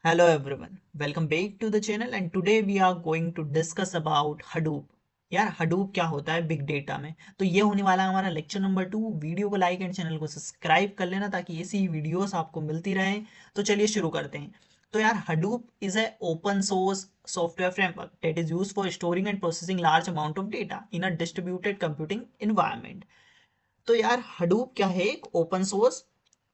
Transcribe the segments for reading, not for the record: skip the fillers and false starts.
Hello everyone, welcome back to the channel and today we are going to discuss about Hadoop. यार Hadoop क्या होता है big data में। तो ये होने वाला है हमारा लेक्चर नंबर 2। वीडियो को लाइक एंड चैनल को सब्सक्राइब कर लेना ताकि ऐसी वीडियोस आपको मिलती रहें। तो चलिए शुरू करते हैं। तो यार Hadoop is a open source software framework that is used for storing and processing large amount of data in a distributed computing environment. तो यार हडूप क्या है? एक ओपन सोर्स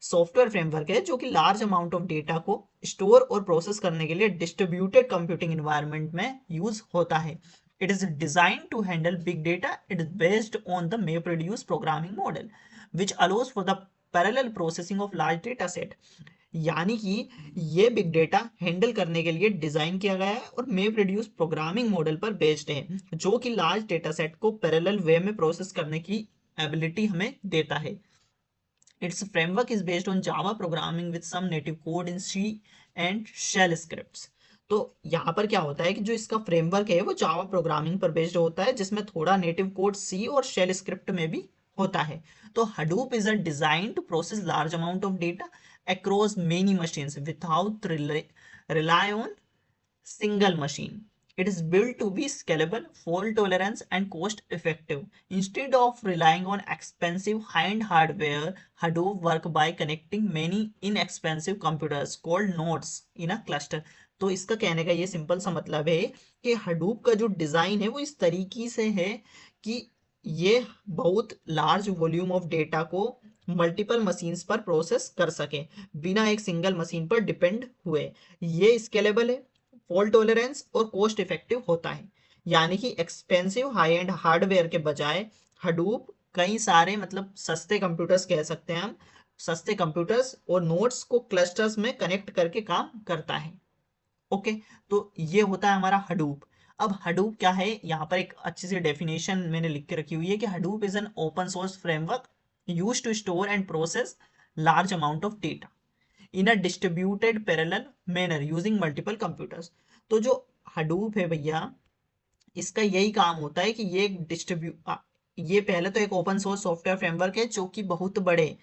सॉफ्टवेयर फ्रेमवर्क है जो कि लार्ज अमाउंट ऑफ डेटा को store और प्रोसेस करने के लिए डिस्ट्रीब्यूटेड कंप्यूटिंग एनवायरनमेंट में यूज होता है। It is design to handle big data. It is based on the MapReduce programming model which allows for the parallel processing of large data set. यानी कि ये बिग डेटा हैंडल करने के लिए design किया गया है और MapReduce प्रोग्रामिंग मॉडल पर बेस्ड है जो कि लार्ज डेटा सेट को पैरेलल वे में प्रोसेस करने की एबिलिटी हमें देता है। Its framework is based on Java programming with some native code in C and shell scripts। तो यहाँ पर क्या होता है कि जो इसका फ्रेमवर्क है वो जावा प्रोग्रामिंग पर बेस्ड होता है जिसमें थोड़ा नेटिव कोड सी और शेल स्क्रिप्ट में भी होता है। तो Hadoop is a design to process large amount of data across many machines without rely on single machine. It is built to be scalable, fault tolerant, and cost effective. Instead of relying on expensive high-end hardware, Hadoop work by connecting many inexpensive computers called nodes in a cluster। तो इसका कहने का ये simple सा मतलब है कि Hadoop का जो डिजाइन है वो इस तरीके से है कि ये बहुत लार्ज वॉल्यूम ऑफ डेटा को मल्टीपल मशीन्स पर प्रोसेस कर सके बिना एक सिंगल मशीन पर डिपेंड हुए। ये स्केलेबल है, फॉल्ट टॉलरेंस और कॉस्ट इफेक्टिव होता है। यानी कि एक्सपेंसिव हाई एंड हार्डवेयर के बजाय हडूप कई सारे मतलब सस्ते कंप्यूटर्स कह सकते हैं हम, सस्ते कंप्यूटर्स और नोड्स को क्लस्टर्स में कनेक्ट करके काम करता है। ओके, तो ये होता है हमारा हडूप। अब हडूप क्या है, यहाँ पर एक अच्छी सी डेफिनेशन मैंने लिख के रखी हुई है कि Hadoop is an open source framework use to store and process large amount of data in a distributed parallel manner using multiple computers. तो जो हडूप है भैया, इसका यही काम होता है कि ये ये पहले तो एक ओपन सोर्स सॉफ्टवेयर फ्रेमवर्क है जो कि बहुत बड़े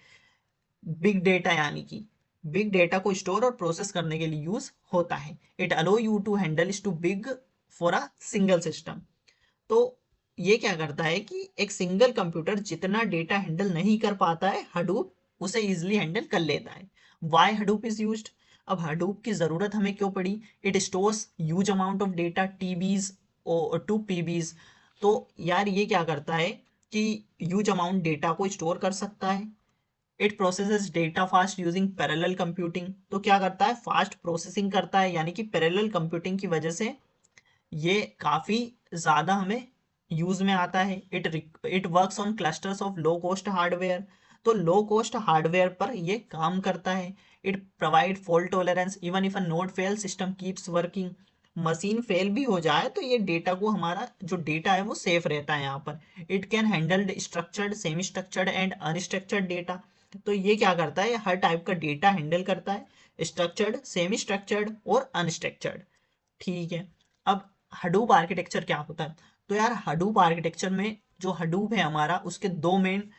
बिग डेटा यानी कि बिग डेटा को स्टोर और प्रोसेस करने के लिए यूज होता है। It allow you to handle is too big for a single system. तो ये क्या करता है कि एक सिंगल कंप्यूटर जितना डेटा हैंडल नहीं कर पाता है, हडूप उसे इजिली हैंडल कर लेता है। Why Hadoop is used? अब हडूप की जरूरत हमें क्यों पड़ी? It stores huge amount of data, TBs और टू पीबीज। तो यार ये क्या करता है कि ह्यूज अमाउंट डेटा को स्टोर कर सकता है। It processes data fast using parallel computing. तो क्या करता है? फास्ट प्रोसेसिंग करता है, यानी कि पैरेलल कंप्यूटिंग की वजह से ये काफी ज्यादा हमें यूज में आता है। It works on clusters of low cost hardware. तो लो कॉस्ट हार्डवेयर पर ये काम करता है। It provide fault tolerance even if a node fail system keeps working. Machine fail भी हो जाए तो ये डेटा को, हमारा जो डेटा है वो सेफ रहता है यहाँ पर। It can handle structured, semi structured and unstructured data. तो ये क्या करता है? हर टाइप का डेटा हैंडल करता है, स्ट्रक्चर्ड, सेमी स्ट्रक्चर्ड और अनस्ट्रक्चर्ड। ठीक है। अब हडूप आर्किटेक्चर क्या होता है? तो यार हडूप आर्किटेक्चर में जो हडूप है हमारा, उसके दो मेन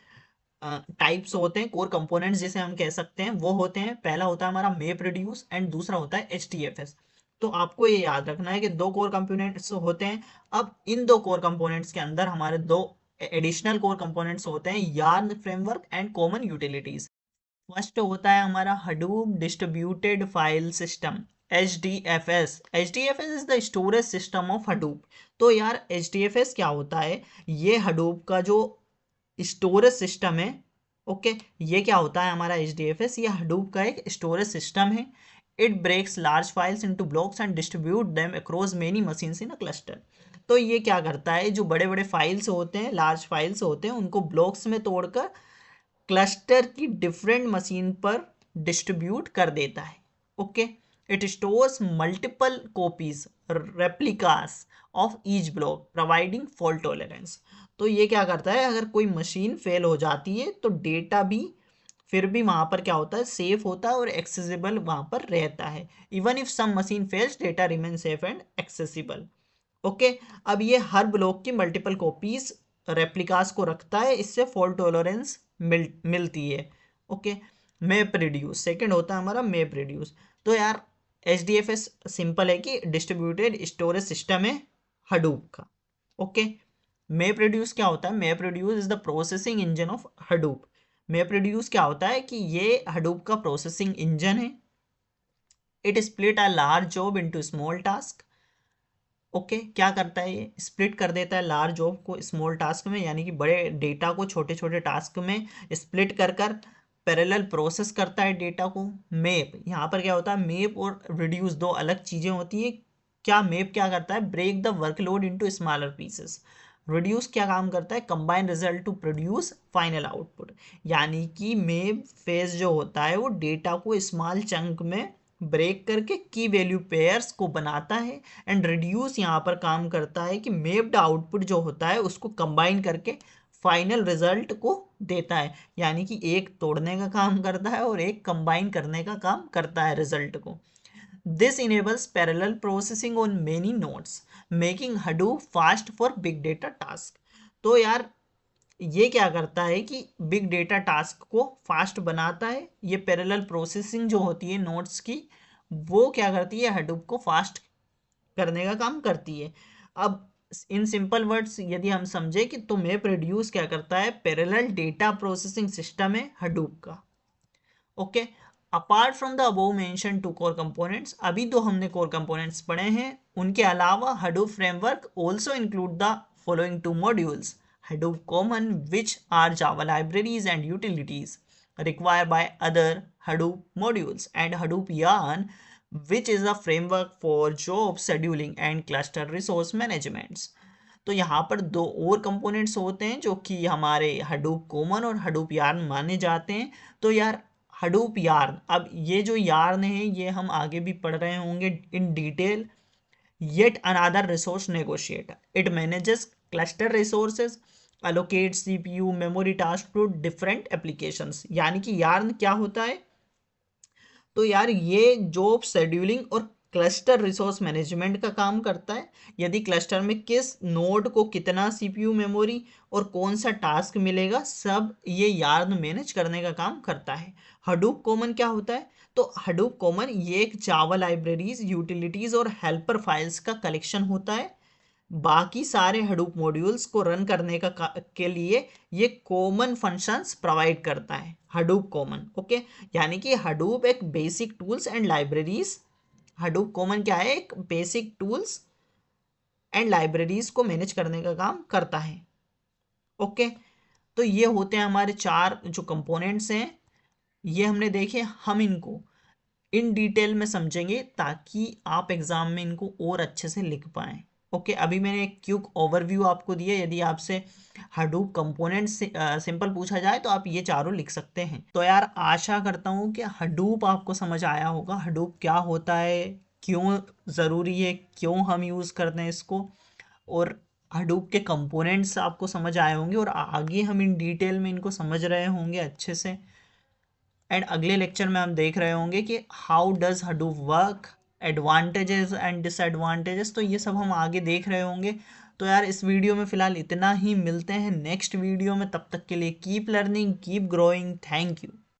टाइप्स होते हैं, कोर कंपोनेंट्स जिसे हम कह सकते हैं वो होते हैं। पहला होता है हमारा मेप रिड्यूस एंड दूसरा होता है HDFS। तो आपको ये याद रखना है कि दो कोर कंपोनेंट्स होते हैं। अब इन दो कोर कंपोनेंट्स के अंदर हमारे दो एडिशनल कोर कंपोनेंट्स होते हैं, yarn framework and common utilities. First होता है हमारा Hadoop distributed file system, HDFS। HDFS is the storage system of Hadoop. तो यार HDFS क्या होता है? ये हडूप का जो स्टोरेज सिस्टम है। ओके, ये क्या होता है हमारा HDFS? ये हडूप का एक स्टोरेज सिस्टम है। It breaks large files into blocks and distribute them across many machines in a cluster. तो ये क्या करता है? जो बड़े बड़े फाइल्स होते हैं, लार्ज फाइल्स होते हैं, उनको ब्लॉक्स में तोड़कर क्लस्टर की डिफरेंट मशीन पर डिस्ट्रीब्यूट कर देता है। Okay, it stores multiple copies, replicas of each block providing fault tolerance. तो ये क्या करता है? अगर कोई मशीन फेल हो जाती है तो डेटा भी फिर भी वहां पर क्या होता है? सेफ होता है और एक्सेसिबल वहां पर रहता है। Even if some machine fails, data remain safe and accessible. Okay, अब ये हर ब्लॉक की मल्टीपल कॉपीज, रेप्लिकास को रखता है, इससे फॉल्ट टॉलरेंस मिलती है। ओके, मैप रिड्यूस सेकंड होता है हमारा मैप रिड्यूस। तो यार HDFS सिंपल है कि डिस्ट्रीब्यूटेड स्टोरेज सिस्टम है हडूप का। ओके, मैप रिड्यूस क्या होता है? Map reduce is the processing engine of Hadoop. Map reduce क्या होता है कि ये हडूप का प्रोसेसिंग इंजन है। It split a large job into small task. Okay, क्या करता है? ये स्प्लिट कर देता है लार्ज जॉब को स्मॉल टास्क में, यानी कि बड़े डेटा को छोटे छोटे टास्क में स्प्लिट कर कर पैरेलल प्रोसेस करता है डेटा को। मैप, यहाँ पर क्या होता है? मैप और रिड्यूस दो अलग चीज़ें होती है। क्या मैप क्या करता है? Break the workload into smaller pieces. Reduce क्या काम करता है? Combine result to produce final output. यानी कि मैप फेज जो होता है वो डेटा को स्मॉल चंक में ब्रेक करके की वैल्यू पेयर्स को बनाता है। एंड रिड्यूस यहाँ पर काम करता है कि मैप्ड आउटपुट जो होता है उसको कंबाइन करके फाइनल रिजल्ट को देता है। यानी कि एक तोड़ने का काम करता है और एक कंबाइन करने का काम करता है रिजल्ट को। This enables parallel processing on many nodes, making Hadoop fast for big data task. तो यार ये क्या करता है कि बिग डेटा टास्क को फास्ट बनाता है। ये पैरेलल प्रोसेसिंग जो होती है नोड्स की, वो क्या करती है? हडूप को फास्ट करने का काम करती है। अब इन सिंपल वर्ड्स यदि हम समझे कि तो मैप रिड्यूस क्या करता है? पैरेलल डेटा प्रोसेसिंग सिस्टम है हडूप का। Okay, apart from the above mention two core components, अभी तो हमने कोर कंपोनेंट्स पढ़े हैं, उनके अलावा Hadoop framework also include the following two modules: Hadoop common which are Java libraries and utilities required by other Hadoop modules, and Hadoop Yarn, which is a framework for job scheduling and cluster resource management. तो यहाँ पर दो और components होते हैं जो कि हमारे हडूप कॉमन और हडूप यार्न माने जाते हैं। तो यार हडूप यार्न, अब ये जो यार्न है ये हम आगे भी पढ़ रहे होंगे in detail. Yet another resource negotiator, it manages cluster resources, allocate CPU memory task to different applications. यानी कि यार्न क्या होता है? तो यार ये जॉब शेड्यूलिंग और क्लस्टर रिसोर्स मैनेजमेंट का काम करता है। यदि क्लस्टर में किस नोड को कितना CPU मेमोरी और कौन सा टास्क मिलेगा, सब ये यार्न मैनेज करने का काम करता है। हडूप कॉमन क्या होता है? तो हडूप कॉमन ये एक जावा लाइब्रेरीज, यूटिलिटीज और हेल्पर फाइल्स का कलेक्शन होता है। बाकी सारे हडूप मॉड्यूल्स को रन करने के लिए ये कॉमन फंक्शंस प्रोवाइड करता है हडूप कॉमन। ओके, यानी कि हडूप एक basic tools and libraries, Hadoop common क्या है? एक बेसिक टूल्स एंड लाइब्रेरीज को मैनेज करने का काम करता है। ओके, तो ये होते हैं हमारे चार जो कंपोनेंट्स हैं, ये हमने देखे। हम इनको इन डिटेल में समझेंगे ताकि आप एग्जाम में इनको और अच्छे से लिख पाएं। ओके, अभी मैंने एक क्विक ओवरव्यू आपको दिया। यदि आपसे हडूप कंपोनेंट सिंपल पूछा जाए तो आप ये चारों लिख सकते हैं। तो यार आशा करता हूँ कि हडूप आपको समझ आया होगा। हडूप क्या होता है, क्यों ज़रूरी है, क्यों हम यूज़ करते हैं इसको, और हडूप के कंपोनेंट्स आपको समझ आए होंगे और आगे हम इन डिटेल में इनको समझ रहे होंगे अच्छे से। एंड अगले लेक्चर में हम देख रहे होंगे कि how does Hadoop work, advantages and disadvantages, तो ये सब हम आगे देख रहे होंगे। तो यार इस वीडियो में फ़िलहाल इतना ही, मिलते हैं नेक्स्ट वीडियो में। तब तक के लिए keep learning, keep growing, thank you.